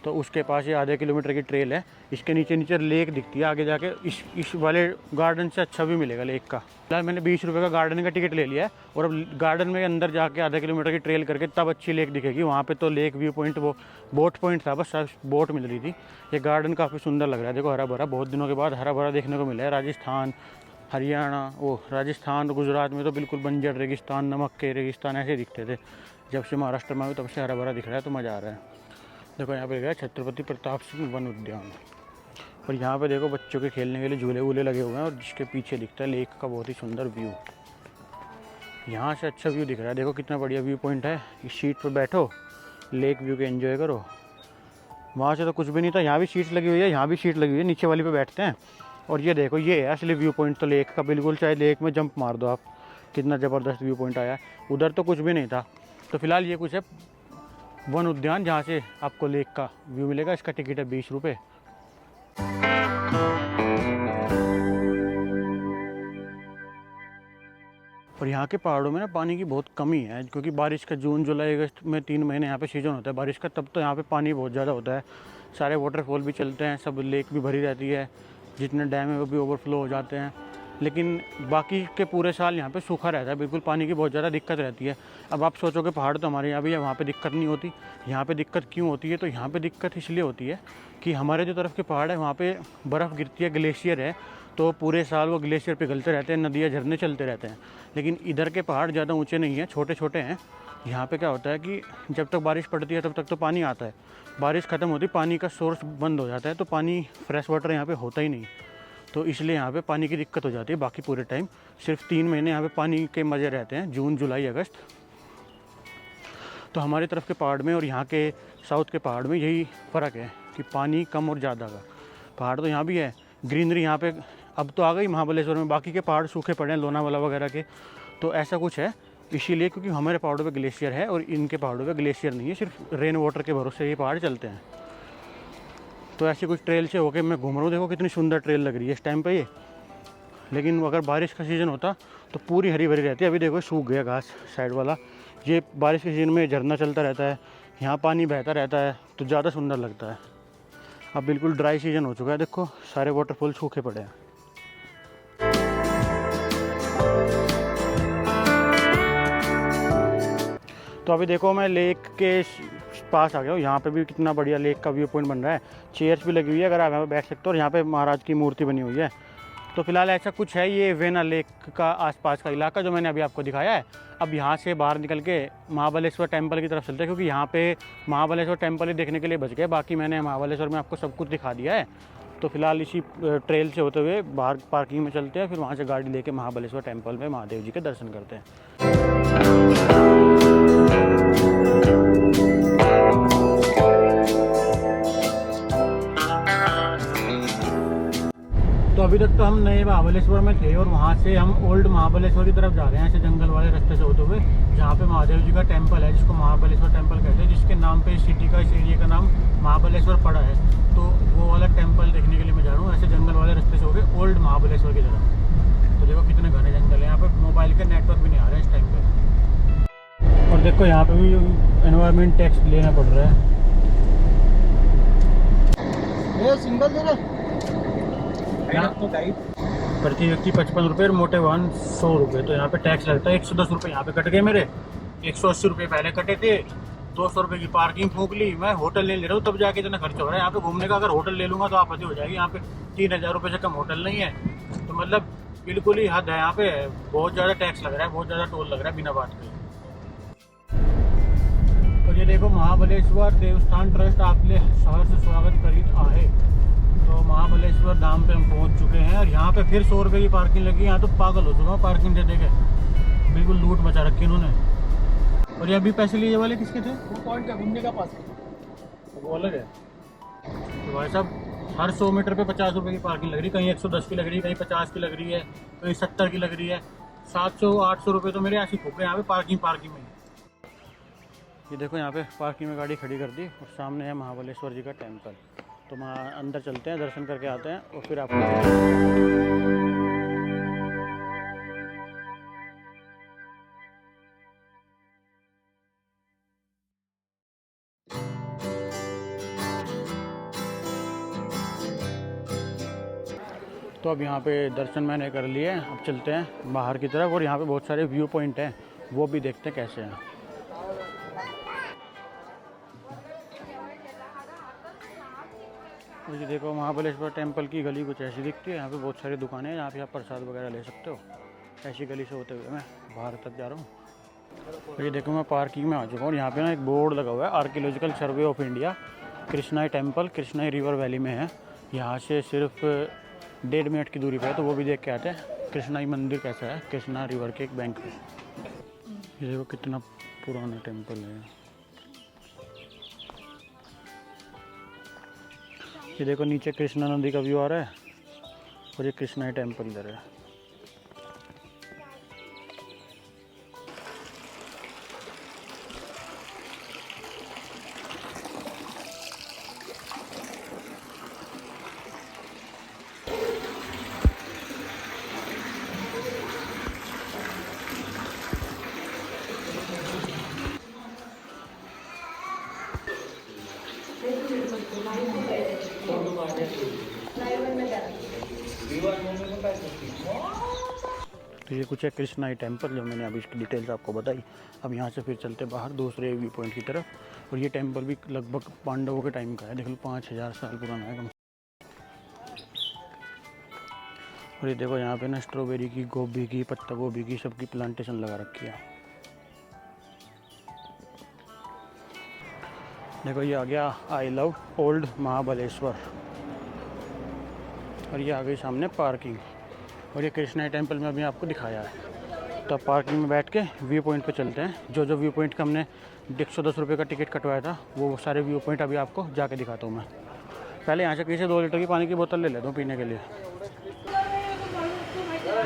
तो उसके पास ये आधे किलोमीटर की ट्रेल है। इसके नीचे नीचे लेक दिखती है, आगे जाके इस वाले गार्डन से अच्छा भी मिलेगा लेक का। फिलहाल मैंने 20 रुपये का गार्डन का टिकट ले लिया है, और अब गार्डन में अंदर जाके आधे किलोमीटर की ट्रेल करके तब अच्छी लेक दिखेगी। वहाँ पे तो लेक व्यू पॉइंट वो बोट पॉइंट था, बस बोट मिल रही थी। ये गार्डन काफ़ी सुंदर लग रहा है, देखो हरा भरा, बहुत दिनों के बाद हरा भरा देखने को मिला है। राजस्थान हरियाणा, वो राजस्थान, गुजरात में तो बिल्कुल बंजर रेगिस्तान, नमक के रेगिस्तान ऐसे दिखते थे। जब से महाराष्ट्र में आए तब से हरा भरा दिख रहा है, तो मज़ा आ रहा है। देखो यहाँ पे गया छत्रपति प्रताप सिंह वन उद्यान, और यहाँ पे देखो बच्चों के खेलने के लिए झूले वूले लगे हुए हैं, और जिसके पीछे दिखता है लेक का बहुत ही सुंदर व्यू। यहाँ से अच्छा व्यू दिख रहा है, देखो कितना बढ़िया व्यू पॉइंट है। इस सीट पर बैठो, लेक व्यू के एंजॉय करो। वहाँ से तो कुछ भी नहीं था, यहाँ भी सीट लगी हुई है, यहाँ भी सीट लगी हुई है, नीचे वाली पे बैठते हैं। और ये देखो, ये है असली व्यू पॉइंट तो लेक का, बिल्कुल चाहे लेक में जंप मार दो आप, कितना ज़बरदस्त व्यू पॉइंट आया है। उधर तो कुछ भी नहीं था। तो फिलहाल ये कुछ है वन उद्यान, जहाँ से आपको लेक का व्यू मिलेगा। इसका टिकट है 20 रुपये। और यहाँ के पहाड़ों में ना पानी की बहुत कमी है, क्योंकि बारिश का जून जुलाई अगस्त में 3 महीने यहाँ पे सीजन होता है बारिश का, तब तो यहाँ पे पानी बहुत ज़्यादा होता है। सारे वाटरफॉल भी चलते हैं, सब लेक भी भरी रहती है, जितने डैम है वो भी ओवरफ्लो हो जाते हैं। लेकिन बाकी के पूरे साल यहाँ पे सूखा रहता है, बिल्कुल पानी की बहुत ज़्यादा दिक्कत रहती है। अब आप सोचोगे पहाड़ तो हमारे यहाँ भी है, वहाँ पे दिक्कत नहीं होती। यहाँ पे दिक्कत क्यों होती है? तो यहाँ पे दिक्कत इसलिए होती है कि हमारे जो तरफ के पहाड़ है वहाँ पे बर्फ़ गिरती है, ग्लेशियर है, तो पूरे साल वो ग्लेशियर पिघलते रहते हैं, नदियाँ झरने चलते रहते हैं। लेकिन इधर के पहाड़ ज़्यादा ऊँचे नहीं हैं, छोटे छोटे हैं। यहाँ पे क्या होता है कि जब तक बारिश पड़ती है तब तक तो पानी आता है, बारिश ख़त्म होती पानी का सोर्स बंद हो जाता है, तो पानी फ्रेश वाटर यहाँ पे होता ही नहीं। तो इसलिए यहाँ पे पानी की दिक्कत हो जाती है। बाकी पूरे टाइम सिर्फ 3 महीने यहाँ पे पानी के मज़े रहते हैं, जून जुलाई अगस्त। तो हमारी तरफ के पहाड़ में और यहाँ के साउथ के पहाड़ में यही फ़र्क है कि पानी कम और ज़्यादा का। पहाड़ तो यहाँ भी है, ग्रीनरी यहाँ पे अब तो आ गई महाबलेश्वर में, बाकी के पहाड़ सूखे पड़े हैं लोनावाला वगैरह के। तो ऐसा कुछ है इसीलिए, क्योंकि हमारे पहाड़ों पे ग्लेशियर है और इनके पहाड़ों पे ग्लेशियर नहीं है, सिर्फ रेन वाटर के भरोसे ये पहाड़ चलते हैं। तो ऐसी कुछ ट्रेल से होके मैं घूम रहा हूँ, देखो कितनी सुंदर ट्रेल लग रही है इस टाइम पे ये। लेकिन अगर बारिश का सीज़न होता तो पूरी हरी भरी रहती है। अभी देखो सूख गया घास साइड वाला। ये बारिश के सीज़न में झरना चलता रहता है, यहाँ पानी बहता रहता है, तो ज़्यादा सुंदर लगता है। अब बिल्कुल ड्राई सीज़न हो चुका है, देखो सारे वाटरफॉल सूखे पड़े हैं। तो अभी देखो मैं लेक के पास आ गया हूँ। यहाँ पे भी कितना बढ़िया लेक का व्यू पॉइंट बन रहा है, चेयर्स भी लगी हुई है, अगर आप यहाँ पे बैठ सकते हो। और यहाँ पे महाराज की मूर्ति बनी हुई है। तो फिलहाल ऐसा कुछ है ये वेना लेक का आसपास का इलाका जो मैंने अभी आपको दिखाया है। अब यहाँ से बाहर निकल के महाबलेश्वर टेम्पल की तरफ चलते हैं, क्योंकि यहाँ पे महाबलेश्वर टेम्पल ही देखने के लिए बच गए, बाकी मैंने महाबलेश्वर में आपको सब कुछ दिखा दिया है। तो फिलहाल इसी ट्रेल से होते हुए बाहर पार्किंग में चलते हैं, फिर वहाँ से गाड़ी लेके महाबलेश्वर टेम्पल में महादेव जी के दर्शन करते हैं। तो अभी तक तो हम नए महाबलेश्वर में थे, और वहाँ से हम ओल्ड महाबलेश्वर की तरफ जा रहे हैं, ऐसे जंगल वाले रास्ते से होते हुए, जहाँ पे महादेव जी का टेम्पल है, जिसको महाबलेश्वर टेम्पल कहते हैं, जिसके नाम पे इस सिटी का, इस एरिया का नाम महाबलेश्वर पड़ा है। तो वो वाला टेम्पल देखने के लिए मैं जा रहा हूँ, ऐसे जंगल वाले रास्ते से होकर ओल्ड महाबलेश्वर की तरफ। तो देखो कितने घने जंगल है, यहाँ पे मोबाइल का नेटवर्क भी नहीं आ रहा है इस टाइम पे। और देखो यहाँ पे भी एनवायरमेंट टैक्स लेना पड़ रहा है। ये सिंगल दे रहे तो प्रति व्यक्ति 55 रुपये और मोटे वाहन 100 रुपये। तो यहाँ पे टैक्स लगता है 110 रुपये यहाँ पे कट गए मेरे। 180 रुपये पहले कटे थे, 200 रुपये की पार्किंग फूंक ली। मैं होटल नहीं ले रहा हूँ, तब जाके इतना खर्चा हो रहा है यहाँ पे घूमने का। अगर होटल ले लूँगा तो आप हो जाएगी। यहाँ पे 3000 रुपये से कम होटल नहीं है। तो मतलब बिल्कुल ही हद है यहाँ पे, बहुत ज़्यादा टैक्स लग रहा है, बहुत ज़्यादा टोल लग रहा है बिना बात के। और ये देखो महाबलेश्वर देवस्थान ट्रस्ट आपले सहर्ष स्वागत करीत आहे। तो महाबलेश्वर धाम पे हम पहुंच चुके हैं, और यहाँ पे फिर 100 रुपये की पार्किंग लगी। यहाँ तो पागल हो चुका हूँ पार्किंग दे के, बिल्कुल लूट मचा रखी इन्होंने। और ये अभी पैसे लिए वाले किसके थे? वो पॉइंट का घूमने का पास वो अलग है। तो भाई साहब हर 100 मीटर पे 50 रुपये की पार्किंग लग रही है, कहीं 110 की लग रही है, कहीं 50 की लग रही है, कहीं 70 की लग रही है। 700-800 रुपये तो मेरे ऐसे फूके यहाँ पे पार्किंग में। ये देखो यहाँ पे पार्किंग में गाड़ी खड़ी कर दी, और सामने है महाबलेश्वर जी का टेम्पल। तो वहाँ अंदर चलते हैं, दर्शन करके आते हैं, और फिर आपको तो अब यहाँ पे दर्शन मैंने कर लिए, अब चलते हैं बाहर की तरफ। और यहाँ पे बहुत सारे व्यू पॉइंट हैं, वो भी देखते हैं कैसे हैं। और ये देखो महाबलेश्वर टेम्पल की गली कुछ ऐसी दिखती है। यहाँ पे बहुत सारी दुकानें हैं, यहाँ पे आप प्रसाद वगैरह ले सकते हो। ऐसी गली से होते हुए मैं बाहर तक जा रहा हूँ। और ये देखो मैं पार्किंग में आ चुका हूँ और यहाँ पे ना एक बोर्ड लगा हुआ है, archaeological survey of India. Krishnai temple Krishnai river valley में है। यहाँ से सिर्फ 1.5 मिनट की दूरी पर है, तो वो भी देख के आते हैं कृष्णाई मंदिर कैसा है कृष्णा रिवर के एक बैंक पे। ये देखो कितना पुराना टेम्पल है। ये देखो नीचे कृष्णा नदी का व्यू आ रहा है और ये कृष्णाई टेम्पल इधर है। तो ये कुछ है कृष्णाई टेम्पल, जो मैंने अभी इसकी डिटेल्स आपको बताई। अब यहाँ से फिर चलते बाहर दूसरे व्यू पॉइंट की तरफ। और ये टेम्पल भी लगभग पांडवों के टाइम का है, देख लो 5000 साल पुराना है कम। और ये देखो यहाँ पे ना स्ट्रॉबेरी की, गोभी की, पत्ता गोभी की सबकी प्लांटेशन लगा रखी है। देखो ये आ गया आई लव ओल्ड महाबलेश्वर। और ये आ गई सामने पार्किंग। और ये कृष्णाई टेम्पल में अभी आपको दिखाया है। तो पार्किंग में बैठ के व्यू पॉइंट पे चलते हैं। जो जो व्यू पॉइंट का हमने 110 रुपये का टिकट कटवाया था, वो सारे व्यू पॉइंट अभी आपको जाके दिखाता हूँ मैं। पहले यहाँ से कहीं से 2 लीटर की पानी की बोतल ले लेता हूँ पीने के लिए।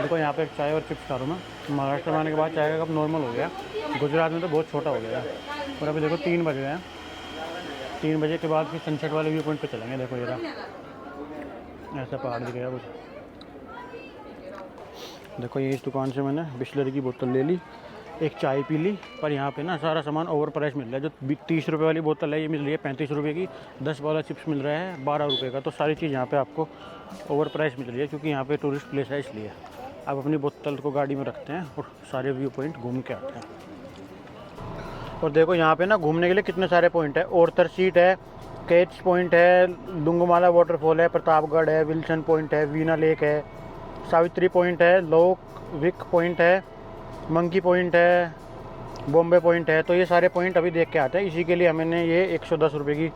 देखो यहाँ पे एक चाय और चिप्स खा रहा हूँ मैं। महाराष्ट्र में आने के बाद चाय का कप नॉर्मल हो गया, गुजरात में तो बहुत छोटा हो गया। और अभी देखो 3 बज गए हैं। 3 बजे के बाद फिर सनसेट वाले व्यू पॉइंट पे चलेंगे। देखो ये ऐसा पहाड़ दिख गया कुछ। देखो ये इस दुकान से मैंने बिस्लरी की बोतल ले ली, एक चाय पी ली। पर यहाँ पे ना सारा सामान ओवर प्राइस मिल रहा है। जो 30 रुपये वाली बोतल है ये मिल रही है 35 रुपये की। 10 वाला चिप्स मिल रहा है 12 रुपये का। तो सारी चीज़ यहाँ पे आपको ओवर प्राइस मिल रही है, क्योंकि यहाँ पे टूरिस्ट प्लेस है इसलिए। आप अपनी बोतल को गाड़ी में रखते हैं और सारे व्यू पॉइंट घूम के आते हैं। और देखो यहाँ पे ना घूमने के लिए कितने सारे पॉइंट है। औरतर सीट है, केट्स पॉइंट है, लुंगमाला वाटरफॉल है, प्रतापगढ़ है, विल्सन पॉइंट है, वीना लेक है, सावित्री पॉइंट है, लोक विक पॉइंट है, मंकी पॉइंट है, बॉम्बे पॉइंट है। तो ये सारे पॉइंट अभी देख के आते हैं। इसी के लिए हमने ये 110 रुपये की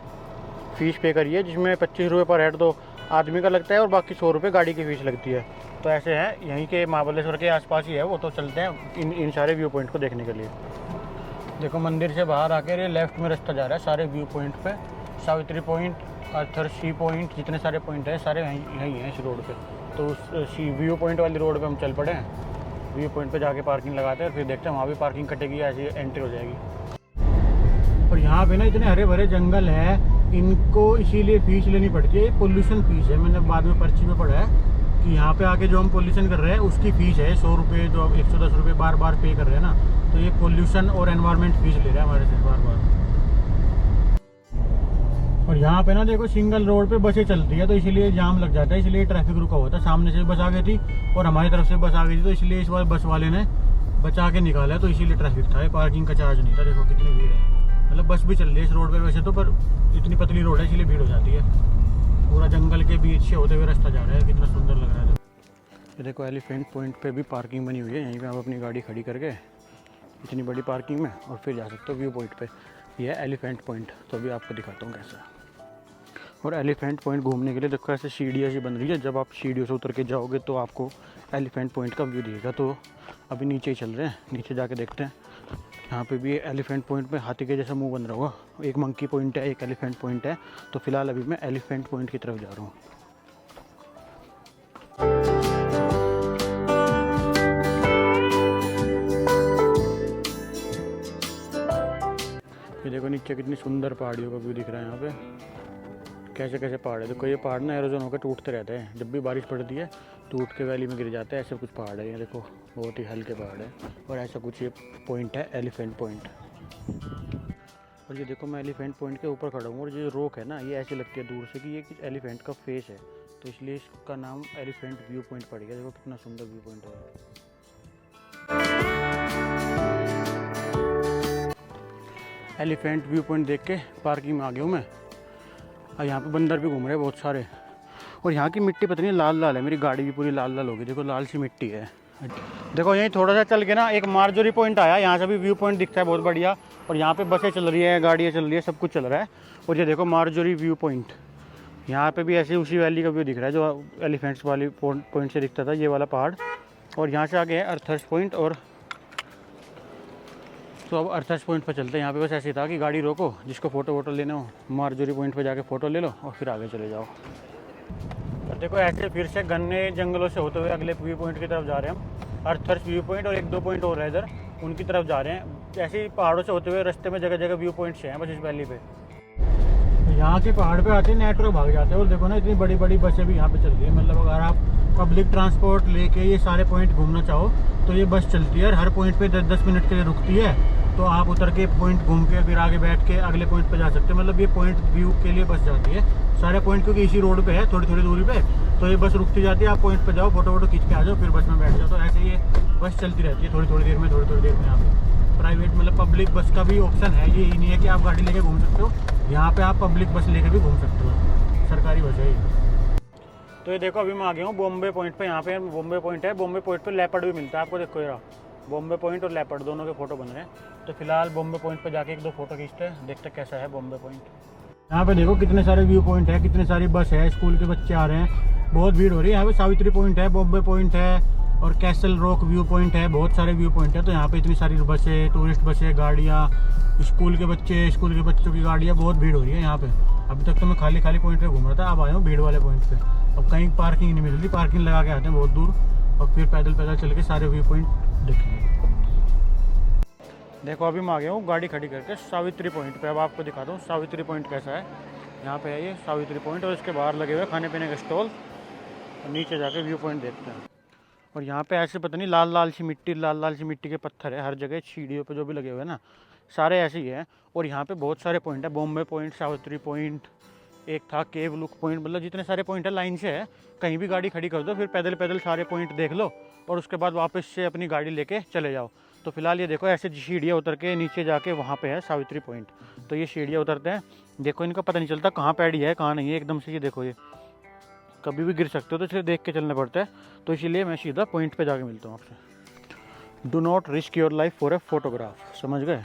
फ़ीस पे करी है, जिसमें 25 रुपये पर हेड तो आदमी का लगता है और बाकी 100 रुपये गाड़ी की फ़ीस लगती है। तो ऐसे है, यहीं के महाबलेश्वर के आसपास ही है वो। तो चलते हैं इन सारे व्यू पॉइंट को देखने के लिए। देखो मंदिर से बाहर आकर लेफ्ट में रास्ता जा रहा है सारे व्यू पॉइंट पे। Savitri Point, Arthur Seat Point, जितने सारे पॉइंट है सारे यहीं हैं इस रोड पे। तो उस व्यू पॉइंट वाली रोड पे हम चल पड़े हैं। व्यू पॉइंट पे जाके पार्किंग लगाते हैं और फिर देखते हैं वहाँ भी पार्किंग कटेगी या ऐसी एंट्री हो जाएगी। और यहाँ पे ना इतने हरे भरे जंगल है, इनको इसीलिए फ़ीस लेनी पड़ती है। ये पोल्यूशन फ़ीस है। मैंने बाद में पर्ची में पढ़ा है कि यहाँ पे आके जो हम पोल्यूशन कर रहे हैं उसकी फ़ीस है 100 रुपये, जो 110 रुपये बार बार पे कर रहे हैं ना। तो ये पोल्यूशन और एनवायरनमेंट फ़ीस ले रहा है हमारे से बार बार। और यहाँ पे ना देखो सिंगल रोड पे बसें चलती है, तो इसीलिए जाम लग जाता है, इसलिए ट्रैफिक रुका हुआ था। सामने से बस आ गई थी और हमारी तरफ से बस आ गई थी, तो इसलिए इस बार बस वाले ने बचा के निकाला, तो इसीलिए ट्रैफिक था। पार्किंग का चार्ज नहीं था। देखो कितनी भीड़ है। मतलब बस भी चल रही है इस रोड पे वैसे तो, पर इतनी पतली रोड है इसलिए भीड़ हो जाती है। पूरा जंगल के बीच से होते हुए रास्ता जा रहा है, कितना सुंदर लग रहा है। ये देखो एलिफेंट पॉइंट पे भी पार्किंग बनी हुई है। यहीं पे आप अपनी गाड़ी खड़ी करके इतनी बड़ी पार्किंग में और फिर जा सकते हो व्यू पॉइंट पे। ये है एलिफेंट पॉइंट। तो अभी आपको दिखाता हूँ कैसा। और एलिफेंट पॉइंट घूमने के लिए देखो ऐसे सीढ़ियाँ सी बन रही है। जब आप सीढ़ियों से उतर के जाओगे तो आपको एलिफेंट पॉइंट का व्यू दिखेगा। तो अभी नीचे ही चल रहे हैं, नीचे जाके देखते हैं। यहाँ पे भी एलिफेंट पॉइंट में हाथी के जैसा मुंह बन रहा होगा। एक मंकी पॉइंट है, एक एलिफेंट पॉइंट है। तो फिलहाल अभी मैं एलिफेंट पॉइंट की तरफ जा रहा हूँ। ये देखो नीचे कितनी सुंदर पहाड़ियों का व्यू दिख रहा है। यहाँ पे कैसे कैसे पहाड़ है। देखो ये पहाड़ ना एरोजन होकर टूटते रहते हैं। जब भी बारिश पड़ती है टूट के वैली में गिर जाते हैं। ऐसे कुछ पहाड़ है। ये देखो बहुत ही हल्के पहाड़ है। और ऐसा कुछ ये पॉइंट है एलिफेंट पॉइंट। और ये देखो मैं एलिफेंट पॉइंट के ऊपर खड़ा हूँ और ये रोक है ना, ये ऐसे लगती है दूर से कि ये एलिफेंट का फेस है, तो इसलिए इसका नाम एलिफेंट व्यू पॉइंट पड़ गया। देखो कितना सुंदर व्यू पॉइंट है। एलिफेंट व्यू पॉइंट देख के पार्किंग में आ गया हूँ मैं। और यहाँ पे बंदर भी घूम रहे हैं बहुत सारे। और यहाँ की मिट्टी पता नहीं लाल लाल है, मेरी गाड़ी भी पूरी लाल लाल होगी, देखो लाल सी मिट्टी है। देखो यहीं थोड़ा सा चल के ना एक मार्जोरी पॉइंट आया, यहाँ से भी व्यू पॉइंट दिखता है बहुत बढ़िया। और यहाँ पे बसें चल रही है, गाड़ियाँ चल रही है, सब कुछ चल रहा है। और ये देखो मार्जोरी व्यू पॉइंट, यहाँ पे भी ऐसे उसी वैली का व्यू दिख रहा है जो एलिफेंट्स वाली पॉइंट से दिखता था, ये वाला पहाड़। और यहाँ से आगे है अर्थर्स पॉइंट। और तो अब अर्थर्स पॉइंट पर चलते हैं। यहाँ पे बस ऐसे था कि गाड़ी रोको, जिसको फ़ोटो वोटो लेना हो मार्जोरी पॉइंट पर जाके फ़ोटो ले लो और फिर आगे चले जाओ। और देखो ऐसे फिर से घने जंगलों से होते हुए अगले व्यू पॉइंट की तरफ जा रहे हैं हम। अर्थर्स व्यू पॉइंट और 1-2 पॉइंट और है इधर, उनकी तरफ जा रहे हैं। ऐसे ही पहाड़ों से होते हुए रास्ते में जगह जगह व्यू पॉइंट्स हैं बस इस वैली पे। यहाँ के पहाड़ पे आते हैं नेटवर्क भाग जाते हैं। और देखो ना इतनी बड़ी बड़ी बसें भी यहाँ पे चल रही है। मतलब अगर आप पब्लिक ट्रांसपोर्ट लेके ये सारे पॉइंट घूमना चाहो तो ये बस चलती है, हर पॉइंट पे 10-10 मिनट के लिए रुकती है। तो आप उतर के पॉइंट घूम के फिर आगे बैठ के अगले पॉइंट पे जा सकते हो। मतलब ये पॉइंट व्यू के लिए बस जाती है सारे पॉइंट, क्योंकि इसी रोड पे है थोड़ी थोड़ी दूरी पे। तो ये बस रुकती जाती है, आप पॉइंट पे जाओ, फोटो वोटो खींच के आ जाओ, फिर बस में बैठ जाओ। तो ऐसे ये बस चलती रहती है थोड़ी थोड़ी देर में यहाँ पे। प्राइवेट मतलब पब्लिक बस का भी ऑप्शन है, ये ही नहीं है कि आप गाड़ी लेके घूम सकते हो, यहाँ पे आप पब्लिक बस लेके भी घूम सकते हो, सरकारी बस है ये। तो ये देखो अभी मैं आ गया हूँ बॉम्बे पॉइंट पे। यहाँ पे बॉम्बे पॉइंट है, बॉम्बे पॉइंट पे लेपर्ड भी मिलता है आपको। देखो ये रहा बॉम्बे पॉइंट और लेपर्ड दोनों के फोटो बन रहे हैं। तो फिलहाल बॉम्बे पॉइंट पे जाके 1-2 फोटो खींचते हैं, देखते कैसा है बॉम्बे पॉइंट। यहाँ पे देखो कितने सारे व्यू पॉइंट है, कितने सारी बस है, स्कूल के बच्चे आ रहे हैं, बहुत भीड़ हो रही है। यहाँ पे सावित्री पॉइंट है, बॉम्बे पॉइंट है और कैसल रॉक व्यू पॉइंट है, बहुत सारे व्यू पॉइंट है। तो यहाँ पे इतनी सारी बसें, टूरिस्ट बसें, गाड़ियाँ, स्कूल के बच्चों की गाड़ियाँ, बहुत भीड़ हो रही है यहाँ पे। अभी तक तो मैं खाली खाली पॉइंट पे घूम रहा था, अब आया हूँ भीड़ वाले पॉइंट पे। अब कहीं पार्किंग नहीं मिलती, पार्किंग लगा के आते हैं बहुत दूर और फिर पैदल पैदल चल के सारे व्यू पॉइंट देखेंगे। देखो अभी मैं आ गया हूँ गाड़ी खड़ी करके सावित्री पॉइंट पे। अब आपको दिखा दूँ सावित्री पॉइंट कैसा है। यहाँ पे है ये सावित्री पॉइंट और इसके बाहर लगे हुए खाने पीने के स्टॉल। और नीचे जाके व्यू पॉइंट देखते हैं। और यहाँ पे ऐसे पता नहीं लाल लाल सी मिट्टी के पत्थर है हर जगह, सीढ़ियों पे जो भी लगे हुए हैं ना सारे ऐसे ही हैं। और यहाँ पे बहुत सारे पॉइंट है, बॉम्बे पॉइंट, सावित्री पॉइंट, एक था केव लुक पॉइंट। मतलब जितने सारे पॉइंट है लाइन से है, कहीं भी गाड़ी खड़ी कर दो, फिर पैदल पैदल सारे पॉइंट देख लो और उसके बाद वापस से अपनी गाड़ी लेके चले जाओ। तो फिलहाल ये देखो ऐसे सीढ़ियाँ उतर के नीचे जाके वहाँ पे है सावित्री पॉइंट। तो ये सीढ़ियाँ उतरते हैं, देखो इनका पता नहीं चलता कहाँ पैड़ी है कहाँ नहीं है एकदम से। ये देखो ये कभी भी गिर सकते हो, तो इसलिए देख के चलना पड़ता है। तो इसीलिए मैं सीधा पॉइंट पे जाके मिलता हूँ आपसे। Do not risk your life for a photograph, समझ गए।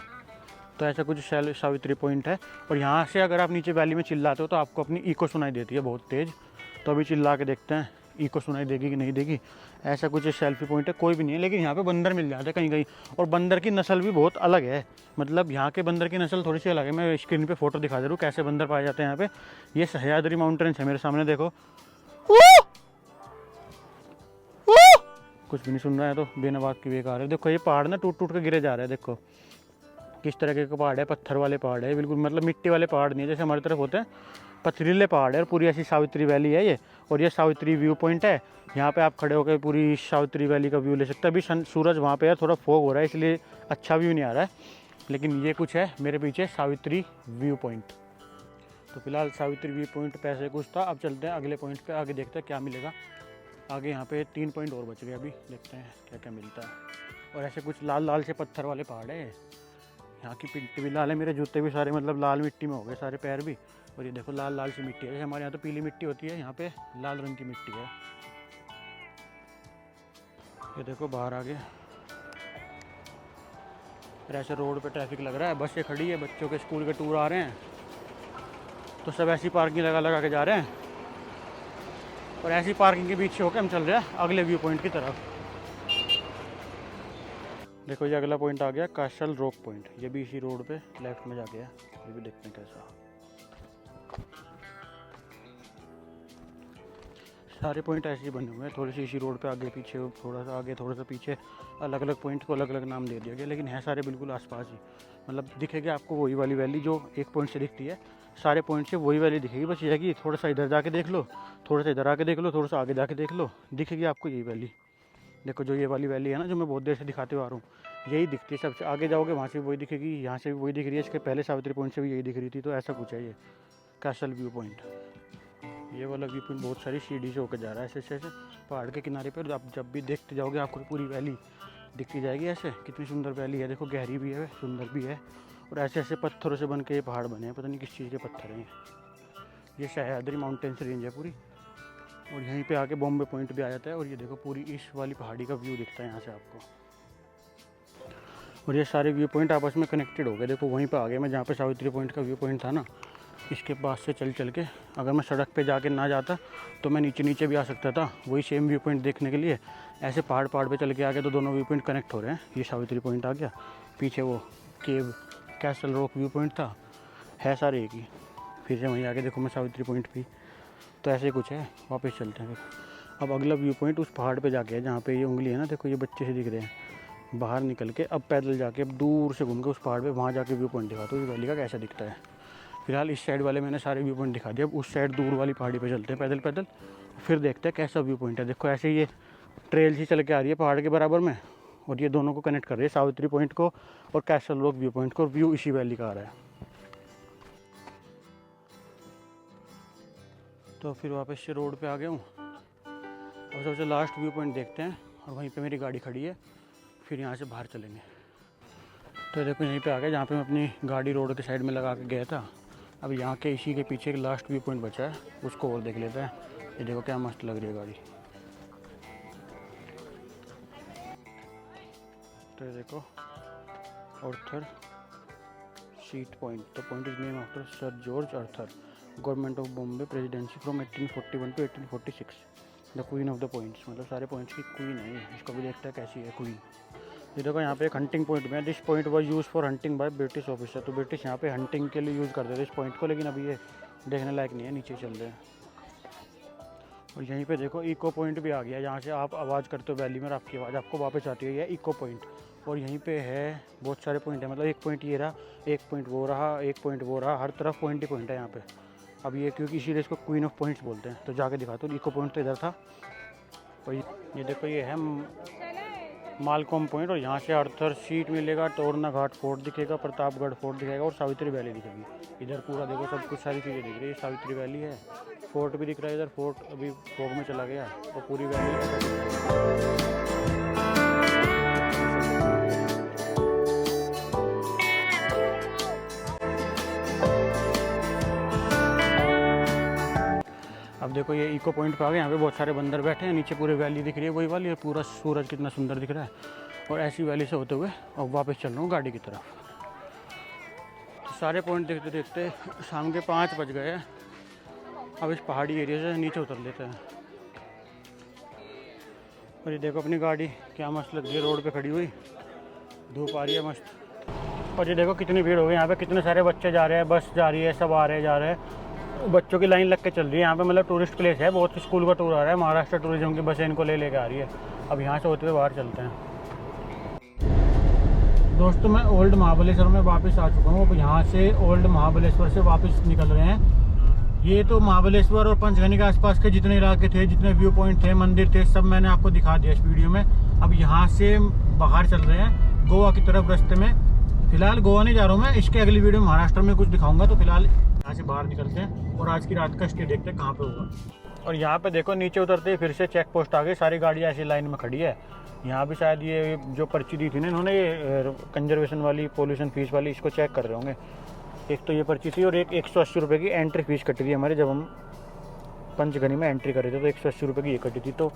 तो ऐसा कुछ सावित्री पॉइंट है। और यहाँ से अगर आप नीचे वैली में चिल्लाते हो तो आपको अपनी इको सुनाई देती है बहुत तेज़। तो अभी चिल्ला के देखते हैं इको सुनाई देगी कि नहीं देगी। ऐसा कुछ सेल्फी पॉइंट है, कोई भी नहीं है, लेकिन यहाँ पे बंदर मिल जाते हैं कहीं कहीं। और बंदर की नस्ल भी बहुत अलग है, मतलब यहाँ के बंदर की नस्ल थोड़ी सी अलग है। मैं स्क्रीन पे फोटो दिखा दे रहा हूँ कैसे बंदर पाए जाते हैं यहाँ पे। ये सह्याद्री माउंटेन्स है मेरे सामने, देखो कुछ भी नहीं सुन रहा है तो बिना बात की बेकार है। देखो ये पहाड़ ना टूट टूट के गिरे जा रहे हैं, देखो किस तरह के पहाड़ है, पत्थर वाले पहाड़ है बिल्कुल, मतलब मिट्टी वाले पहाड़ नहीं है जैसे हमारी तरफ होते हैं, पथरीले पहाड़ है। और पूरी ऐसी सावित्री वैली है ये। और ये सावित्री व्यू पॉइंट है, यहाँ पे आप खड़े होकर पूरी सावित्री वैली का व्यू ले सकते हैं। अभी सूरज वहाँ पे है, थोड़ा फॉग हो रहा है इसलिए अच्छा व्यू नहीं आ रहा है, लेकिन ये कुछ है मेरे पीछे सावित्री व्यू पॉइंट। तो फिलहाल सावित्री व्यू पॉइंट पे ऐसे कुछ था। अब चलते हैं अगले पॉइंट पे, आगे देखते हैं क्या मिलेगा। आगे यहाँ पे 3 पॉइंट और बच गए, अभी देखते हैं क्या क्या मिलता है। और ऐसे कुछ लाल लाल से पत्थर वाले पहाड़ है। यहाँ की मिट्टी भी लाल है, मेरे जूते भी सारे मतलब लाल मिट्टी में हो गए, सारे पैर भी। और ये देखो लाल लाल सी मिट्टी है, जैसे हमारे यहाँ तो पीली मिट्टी होती है, यहाँ पे लाल रंग की मिट्टी है। ये देखो बाहर आ गए। ऐसे रोड पे ट्रैफिक लग रहा है, बसें खड़ी है, बच्चों के स्कूल के टूर आ रहे हैं, तो सब ऐसी पार्किंग लगा के जा रहे हैं। और ऐसी पार्किंग के पीछे होकर हम चल रहे हैं अगले व्यू पॉइंट की तरफ। देखो ये अगला पॉइंट आ गया कैसल रॉक पॉइंट, ये भी इसी रोड पे लेफ्ट में जा गया, ये भी देखते हैं कैसा। सारे पॉइंट ऐसे ही बने हुए हैं, थोड़ी सी इसी रोड पे आगे पीछे, थोड़ा सा आगे थोड़ा सा पीछे, अलग अलग पॉइंट को अलग अलग नाम दे दिया गया, लेकिन है सारे बिल्कुल आसपास ही। मतलब दिखेगा आपको वही वाली वैली जो एक पॉइंट से दिखती है, सारे पॉइंट से वही वैली दिखेगी। बस ये है कि थोड़ा सा इधर जाके देख लो, थोड़ा सा इधर आके देख लो, थोड़ा सा आगे जाके देख लो, दिखेगी आपको यही वैली। देखो जो ये वाली वैली है ना, जो मैं बहुत देर से दिखाते हुए आ रहा हूँ, यही दिखती है। सबसे आगे जाओगे वहाँ से वही दिखेगी, यहाँ से भी वही दिख रही है, इसके पहले सावित्री पॉइंट से भी यही दिख रही थी। तो ऐसा कुछ है ये कैसल व्यू पॉइंट। ये वाला व्यू पॉइंट बहुत सारी सीढ़ी से होकर जा रहा है, ऐसे ऐसे पहाड़ के किनारे पर। आप जब भी देखते जाओगे आपको पूरी वैली दिखती जाएगी। ऐसे कितनी सुंदर वैली है, देखो गहरी भी है, सुंदर भी है। और ऐसे ऐसे पत्थरों से बन के ये पहाड़ बने हैं, पता नहीं किस चीज़ के पत्थर हैं। ये सह्याद्री माउंटेन्स रेंज है पूरी, और यहीं पे आके बॉम्बे पॉइंट भी आ जाता है। और ये देखो पूरी इस वाली पहाड़ी का व्यू दिखता है यहाँ से आपको। और ये सारे व्यू पॉइंट आपस में कनेक्टेड हो गए। देखो वहीं पे आ गया मैं जहाँ पे सावित्री पॉइंट का व्यू पॉइंट था ना, इसके पास से चल के अगर मैं सड़क पे जाके ना जाता तो मैं नीचे भी आ सकता था वही सेम व्यू पॉइंट देखने के लिए। ऐसे पहाड़ पे चल के आ गया तो दोनों व्यू पॉइंट कनेक्ट हो रहे हैं। ये सावित्री पॉइंट आ गया, पीछे वो केव कैसल रॉक व्यू पॉइंट था, है सारे एक ही। फिर से वहीं आके देखो मैं सावित्री पॉइंट भी, तो ऐसे कुछ है। वापस चलते हैं फिर। अब अगला व्यू पॉइंट उस पहाड़ पे जाके है जहाँ पे ये उंगली है ना, देखो ये बच्चे से दिख रहे हैं। बाहर निकल के अब पैदल जाके अब दूर से घूम के उस पहाड़ पे वहाँ जाके व्यू पॉइंट दिखा तो इस वैली का कैसा दिखता है। फिलहाल इस साइड वाले मैंने सारे व्यू पॉइंट दिखा दिए। अब उस साइड दूर वाली पहाड़ी पे चलते हैं पैदल, फिर देखते हैं कैसा व्यू पॉइंट है। देखो ऐसे ये ट्रेल सी चल के आ रही है पहाड़ के बराबर में, और ये दोनों को कनेक्ट कर रही है, सावित्री पॉइंट को और कैसल रॉक व्यू पॉइंट को। व्यू इसी वैली का आ रहा है। तो फिर वापस से रोड पे आ गया हूँ। अब सबसे लास्ट व्यू पॉइंट देखते हैं, और वहीं पे मेरी गाड़ी खड़ी है, फिर यहाँ से बाहर चलेंगे। तो देखो यहीं पे आ गया जहाँ पे मैं अपनी गाड़ी रोड के साइड में लगा के गया था। अब यहाँ के इसी के पीछे एक लास्ट व्यू पॉइंट बचा है, उसको और देख लेते हैं। ये देखो क्या मस्त लग रही है गाड़ी। तो ये देखो Arthur Seat Point. The point is name after sir George Arthur, government of Bombay Presidency from 1841 to 1846। The queen of the points, मतलब सारे पॉइंट्स की क्वीन है। इसको भी देखते हैं कैसी है क्वीन। ये देखो यहाँ पे एक हंटिंग पॉइंट में है। This point was use for hunting by British officer. तो ब्रिटिश यहाँ पे हंटिंग के लिए यूज़ करते थे इस पॉइंट को, लेकिन अभी ये देखने लायक नहीं है, नीचे चल रहे हैं। और यहीं पे देखो इको पॉइंट भी आ गया, यहाँ से आप आवाज़ करते हो वैली में, आपकी आवाज़ आपको वापस आती है। ये इको पॉइंट। और यहीं पे है बहुत सारे पॉइंट है, मतलब एक पॉइंट ये रहा, एक पॉइंट वो रहा, एक पॉइंट वो रहा, हर तरफ पॉइंट ही पॉइंट है यहाँ पे। अब ये क्योंकि इसीलिए इसको क्वीन ऑफ पॉइंट्स बोलते हैं। तो जाके दिखाता हूँ। इको पॉइंट तो इधर था, और ये देखो ये है मालकोम पॉइंट। और यहाँ से आर्थर सीट मिलेगा, टोरना घाट फोर्ट दिखेगा, प्रतापगढ़ फोर्ट दिखेगा, और सावित्री वैली दिखेगी। इधर पूरा देखो सब कुछ सारी चीज़ें दिख रही है। सावित्री वैली है, फोर्ट भी दिख रहा है इधर। फोर्ट अभी फोग में चला गया, और पूरी वैली। अब देखो ये इको पॉइंट पे आ गए। यहाँ पे बहुत सारे बंदर बैठे हैं, नीचे पूरी वैली दिख रही है वही वाली, और पूरा सूरज कितना सुंदर दिख रहा है। और ऐसी वैली से होते हुए अब वापस चल रहा हूँ गाड़ी की तरफ। तो सारे पॉइंट देखते देखते शाम के 5 बज गए हैं। अब इस पहाड़ी एरिया से नीचे उतर लेते हैं। और ये देखो अपनी गाड़ी क्या मस्त लग रही है रोड पे खड़ी हुई, धूप आ रही है मस्त। और ये देखो कितनी भीड़ हो गई यहाँ पे, कितने सारे बच्चे जा रहे हैं, बस जा रही है, सब आ रहे हैं जा रहे हैं। बच्चों की लाइन लग के चल रही है यहाँ पे, मतलब टूरिस्ट प्लेस है। बहुत स्कूल का टूर आ रहा है, महाराष्ट्र टूरिज्म की बसें इनको लेके आ रही है। अब यहाँ से होते हुए बाहर चलते हैं। दोस्तों मैं ओल्ड महाबलेश्वर में वापस आ चुका हूँ। अब यहाँ से ओल्ड महाबलेश्वर से वापस निकल रहे हैं। ये तो महाबलेश्वर और पंचगनी के आसपास के जितने इलाके थे, जितने व्यू पॉइंट थे, मंदिर थे, सब मैंने आपको दिखा दिया इस वीडियो में। अब यहाँ से बाहर चल रहे हैं गोवा की तरफ रास्ते में। फिलहाल गोवा नहीं जा रहा हूँ मैं, इसके अगली वीडियो में महाराष्ट्र में कुछ दिखाऊंगा। तो फिलहाल यहाँ से बाहर निकलते हैं और आज की रात का स्टे देखते हैं कहाँ पे होगा। और यहाँ पे देखो नीचे उतरते ही फिर से चेक पोस्ट आ गई, सारी गाड़ियाँ ऐसी लाइन में खड़ी है। यहाँ भी शायद ये जो पर्ची दी थी ना इन्होंने, ये कंजर्वेशन वाली, पोल्यूशन फीस वाली, इसको चेक कर रहे होंगे। एक तो ये पर्ची थी, और एक 180 रुपये की एंट्री फीस कटी थी हमारे, जब हम पंचगनी में एंट्री कर रहे थे तो 180 रुपये की ये कटी थी। तो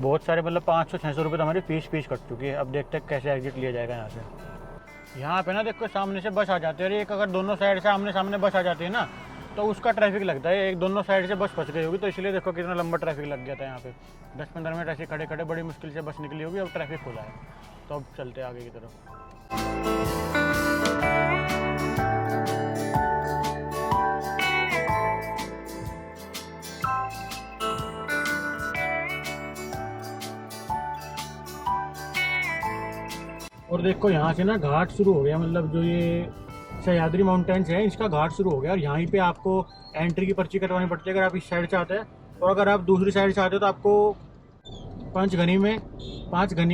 बहुत सारे मतलब 500-600 रुपये तो हमारी फीस कट चुकी है। अब देखते हैं कैसे एग्जिट लिया जाएगा यहाँ से। यहाँ पे ना देखो सामने से बस आ जाती है, और एक अगर दोनों साइड से आमने सामने बस आ जाती है ना, तो उसका ट्रैफिक लगता है। एक दोनों साइड से बस फंस गई होगी, तो इसलिए देखो कितना लंबा ट्रैफिक लग गया था यहाँ पे। 10-15 मिनट ऐसे खड़े खड़े बड़ी मुश्किल से बस निकली होगी। अब ट्रैफिक खुला है, तो अब चलते आगे की तरफ। और देखो यहाँ से ना घाट शुरू हो गया, मतलब जो ये सह्याद्री माउंटेन्स है इसका घाट शुरू हो गया। और यहीं पे आपको एंट्री की पर्ची कटवानी पड़ती है अगर आप इस साइड से आते हैं, और अगर आप दूसरी साइड से आते हो तो आपको पाँचगनी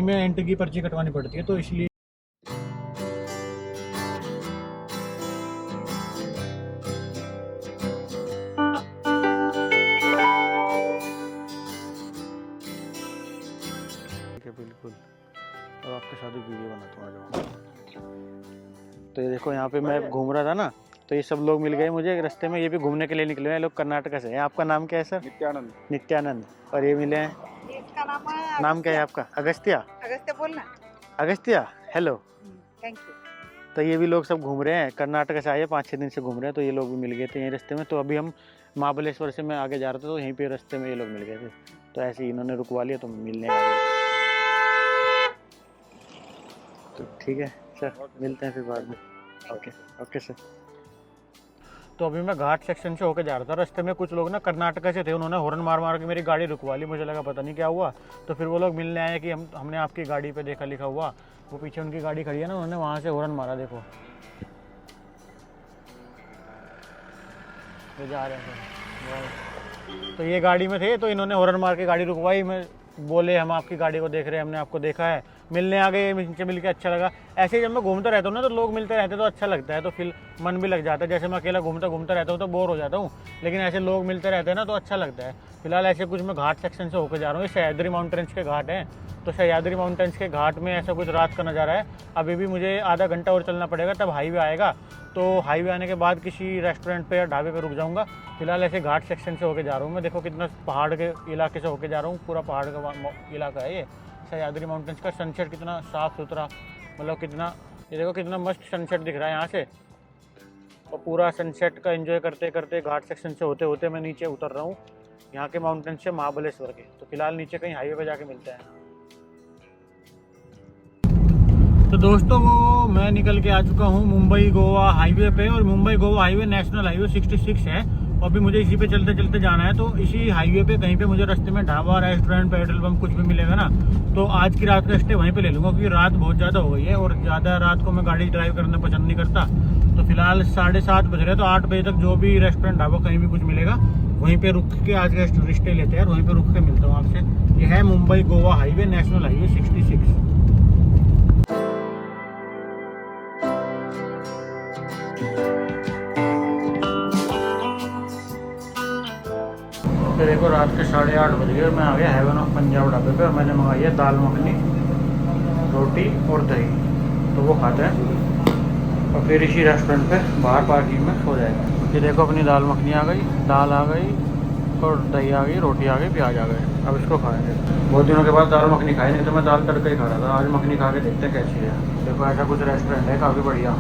में एंट्री की पर्ची कटवानी पड़ती है। तो इसलिए बिल्कुल, और आपके साथ वीडियो बनाता हूँ। तो ये देखो यहाँ पे मैं घूम रहा था ना, तो ये सब लोग मिल गए मुझे रास्ते में, ये भी घूमने के लिए निकले हैं, लोग कर्नाटक से हैं। आपका नाम क्या है सर? नित्यानंद। नित्यानंद। और ये मिले हैं, इसका नाम है नाम क्या है आपका? अगस्त्या। अगस्त्य बोलना। अगस्त्या, हेलो। Thank you. तो ये भी लोग सब घूम रहे हैं, कर्नाटक से आए 5-6 दिन से घूम रहे हैं, तो ये लोग भी मिल गए थे यहीं रास्ते में। तो अभी हम महाबलेश्वर से मैं आगे जा रहा था, तो यहीं पे रास्ते में ये लोग मिल गए थे, तो ऐसे ही इन्होंने रुकवा लिया, तो मिलने आ गए। तो ठीक है सर, मिलते हैं फिर बाद में। Okay okay sir. तो अभी मैं घाट सेक्शन से होके जा रहा था, रास्ते में कुछ लोग ना कर्नाटक से थे, उन्होंने हॉर्न मार मार के मेरी गाड़ी रुकवा ली, मुझे लगा पता नहीं क्या हुआ। तो फिर वो लोग मिलने आए कि हमने आपकी गाड़ी पे देखा लिखा हुआ, वो पीछे उनकी गाड़ी खड़ी है ना, उन्होंने वहाँ से हॉर्न मारा, देखो ये जा रहे हैं। तो ये गाड़ी में थे, तो इन्होंने हॉर्न मार के गाड़ी रुकवाई, मैं बोले हम आपकी गाड़ी को देख रहे हैं, हमने आपको देखा है, मिलने आ गए, इनसे मिल के अच्छा लगा। ऐसे ही जब मैं घूमता रहता हूँ ना, तो लोग मिलते रहते हैं, तो अच्छा लगता है, तो फिर मन भी लग जाता है। जैसे मैं अकेला घूमता रहता हूँ तो बोर हो जाता हूँ, लेकिन ऐसे लोग मिलते रहते हैं ना, तो अच्छा लगता है। फिलहाल ऐसे कुछ मैं घाट सेक्शन से होकर जा रहा हूँ, ये सह्याद्री माउंटेन्स के घाट हैं। तो सह्याद्री माउंटेन्स के घाट में ऐसा कुछ रात का नज़ारा है। अभी भी मुझे आधा घंटा और चलना पड़ेगा, तब हाईवे आएगा। तो हाईवे आने के बाद किसी रेस्टोरेंट पे या ढाबे पे रुक जाऊंगा। फिलहाल ऐसे घाट सेक्शन से होके जा रहा हूँ मैं। देखो कितना पहाड़ के इलाके से होके जा रहा हूँ, पूरा पहाड़ का इलाका है ये सह्याद्री माउंटेन्स का। सनसेट कितना साफ़ सुथरा, मतलब कितना, ये देखो कितना मस्त सनसेट दिख रहा है यहाँ से। और पूरा सनसेट का एंजॉय करते करते घाट सेक्शन से होते होते मैं नीचे उतर रहा हूँ, यहाँ के माउंटेन से महाबलेश्वर के। तो फिलहाल नीचे कहीं हाईवे पे जाके मिलते हैं। तो दोस्तों वो मैं निकल के आ चुका हूँ मुंबई गोवा हाईवे पे, और Mumbai Goa highway national highway 66 है। और अभी मुझे इसी पे चलते चलते जाना है। तो इसी हाईवे पे कहीं पे मुझे रास्ते में ढाबा, रेस्टोरेंट, पेट्रोल पंप कुछ भी मिलेगा ना, तो आज की रात का स्टे वहीं पे ले लूँगा, क्योंकि रात बहुत ज़्यादा हो गई है और ज़्यादा रात को मैं गाड़ी ड्राइव करना पसंद नहीं करता। तो फिलहाल 7:30 बज रहे हैं, तो 8 बजे तक जो भी रेस्टोरेंट, ढाबा कहीं भी कुछ मिलेगा वहीं पे रुक के आज का स्टे लेते हैं, और वहीं पे रुक के मिलता हूँ आपसे। यह है Mumbai Goa highway national highway 66। तो देखो रात के 8:30 बज गए और मैं आ गया हेवन ऑफ पंजाब ढाबे पे, और मैंने मंगाई है दाल मखनी, रोटी और दही। तो वो खाते हैं और फिर इसी रेस्टोरेंट पे बाहर पार्किंग में सो जाएगा। ये देखो अपनी दाल मखनी आ गई, दाल आ गई और दही आ गई, रोटी आ गई, प्याज आ गए। अब इसको खाएंगे। बहुत दिनों के बाद दाल मखनी खाई, नहीं तो मैं दाल तड़का ही खा रहा था। आज मखनी खा के देखते हैं कैसी है। देखो ऐसा कुछ रेस्टोरेंट है, काफ़ी बढ़िया।